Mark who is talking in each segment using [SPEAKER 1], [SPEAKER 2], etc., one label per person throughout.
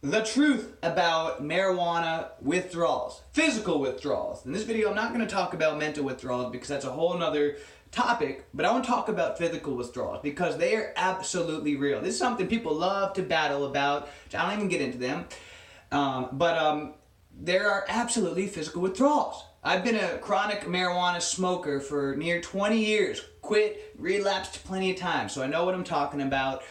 [SPEAKER 1] The truth about marijuana withdrawals, physical withdrawals. In this video, I'm not going to talk about mental withdrawals because that's a whole nother topic, but I want to talk about physical withdrawals because they are absolutely real. This is something people love to battle about, which I don't even get into them, but there are absolutely physical withdrawals. I've been a chronic marijuana smoker for near 20 years, quit, relapsed plenty of times, so I know what I'm talking about.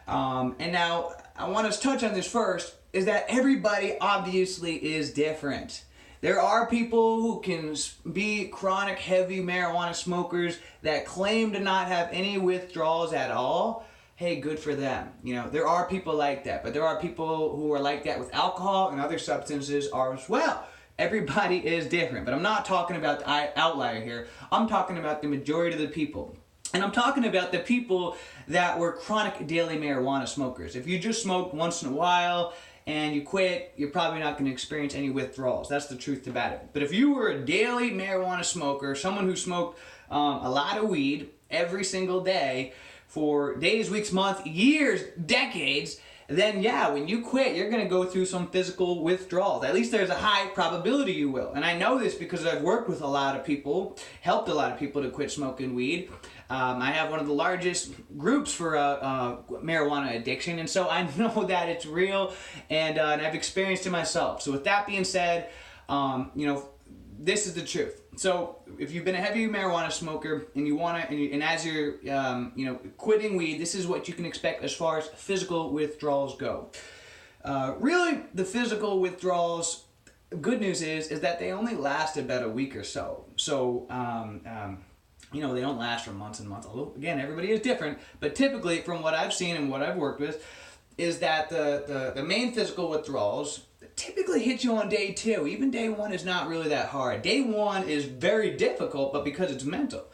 [SPEAKER 1] And now I want to touch on this first, is that everybody obviously is different. There are people who can be chronic heavy marijuana smokers that claim to not have any withdrawals at all. Hey, good for them. You know, there are people like that, but there are people who are like that with alcohol and other substances are as well. Everybody is different, but I'm not talking about the outlier here. I'm talking about the majority of the people. And I'm talking about the people that were chronic daily marijuana smokers. If you just smoke once in a while and you quit, you're probably not going to experience any withdrawals. That's the truth about it. But if you were a daily marijuana smoker, someone who smoked a lot of weed every single day for days, weeks, months, years, decades, then yeah, when you quit, you're going to go through some physical withdrawals. At least there's a high probability you will. And I know this because I've worked with a lot of people, helped a lot of people to quit smoking weed. I have one of the largest groups for marijuana addiction, and so I know that it's real, and I've experienced it myself. So with that being said, this is the truth. So if you've been a heavy marijuana smoker and you want to, and as you're, quitting weed, this is what you can expect as far as physical withdrawals go. Really, the physical withdrawals, good news is that they only last about a week or so. So, they don't last for months and months. Although, again, everybody is different. But typically, from what I've seen and what I've worked with, is that the main physical withdrawals typically hit you on day 2. Even day 1 is not really that hard. Day 1 is very difficult, but because it's mental.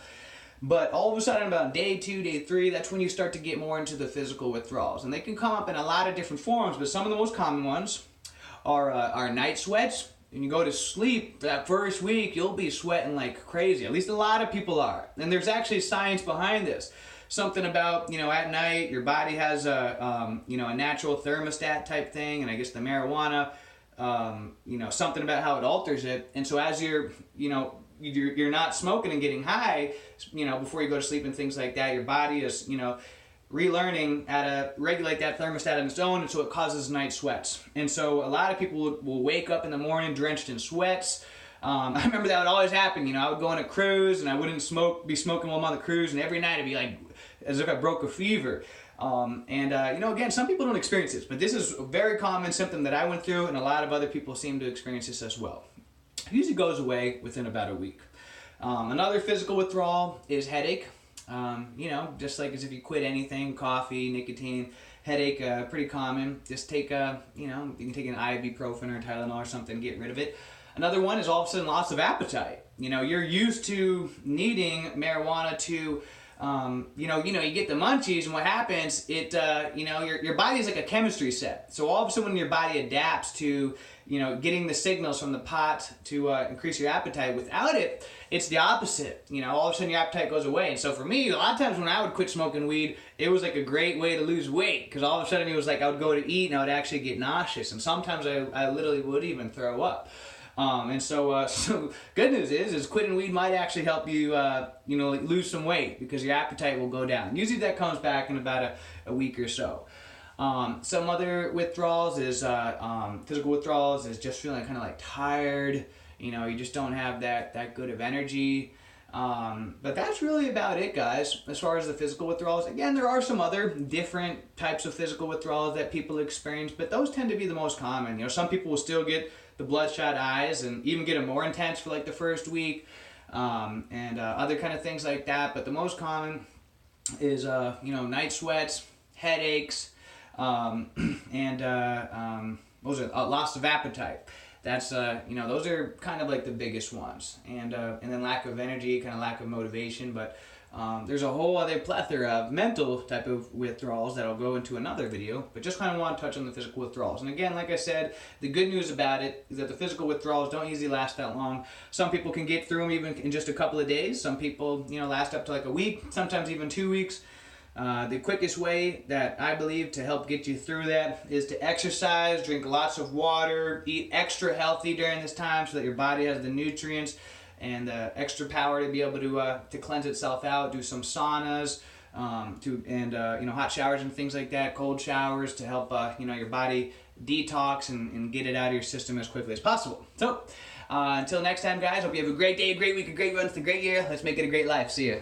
[SPEAKER 1] But all of a sudden, about day 2, day 3, that's when you start to get more into the physical withdrawals. And they can come up in a lot of different forms, but some of the most common ones are night sweats. When you go to sleep, that first week, you'll be sweating like crazy. At least a lot of people are. And there's actually science behind this. Something about, at night, your body has a natural thermostat type thing, and I guess the marijuana, something about how it alters it. And so as you're not smoking and getting high, before you go to sleep and things like that, your body is, relearning how to regulate that thermostat on its own, and so it causes night sweats. And so a lot of people will wake up in the morning drenched in sweats. I remember that would always happen. I would go on a cruise and I wouldn't be smoking while I'm on the cruise, and every night it'd be like as if I broke a fever. Again, some people don't experience this, but this is a very common symptom that I went through, and a lot of other people seem to experience this as well. It usually goes away within about a week. Another physical withdrawal is headache. Just like as if you quit anything, coffee, nicotine, headache, pretty common. Just take you can take an ibuprofen or Tylenol or something to get rid of it. Another one is all of a sudden loss of appetite. You're used to needing marijuana to, you get the munchies, and what happens, your body is like a chemistry set. So all of a sudden when your body adapts to, getting the signals from the pot to increase your appetite, without it, it's the opposite. All of a sudden your appetite goes away. And so for me, a lot of times when I would quit smoking weed, it was like a great way to lose weight, because all of a sudden it was like I would go to eat and I would actually get nauseous, and sometimes I literally would even throw up. So good news is quitting weed might actually help you, lose some weight, because your appetite will go down. Usually that comes back in about a week or so. Some other withdrawals is, physical withdrawals is just feeling kind of like tired. You just don't have that good of energy. But that's really about it, guys, as far as the physical withdrawals. Again, there are some other different types of physical withdrawals that people experience, but those tend to be the most common. Some people will still get the bloodshot eyes and even get them more intense for like the first week, and other kind of things like that. But the most common is, night sweats, headaches, and those are loss of appetite. That's, those are kind of like the biggest ones. And then lack of energy, kind of lack of motivation. But there's a whole other plethora of mental type of withdrawals that I'll go into another video. But just kind of want to touch on the physical withdrawals. And again, like I said, the good news about it is that the physical withdrawals don't usually last that long. Some people can get through them even in just a couple of days. Some people, last up to like a week, sometimes even 2 weeks. The quickest way that I believe to help get you through that is to exercise, drink lots of water, eat extra healthy during this time so that your body has the nutrients and extra power to be able to cleanse itself out. Do some saunas, hot showers and things like that, cold showers to help your body detox and get it out of your system as quickly as possible. So until next time, guys, hope you have a great day, a great week, a great month, a great year. Let's make it a great life. See ya.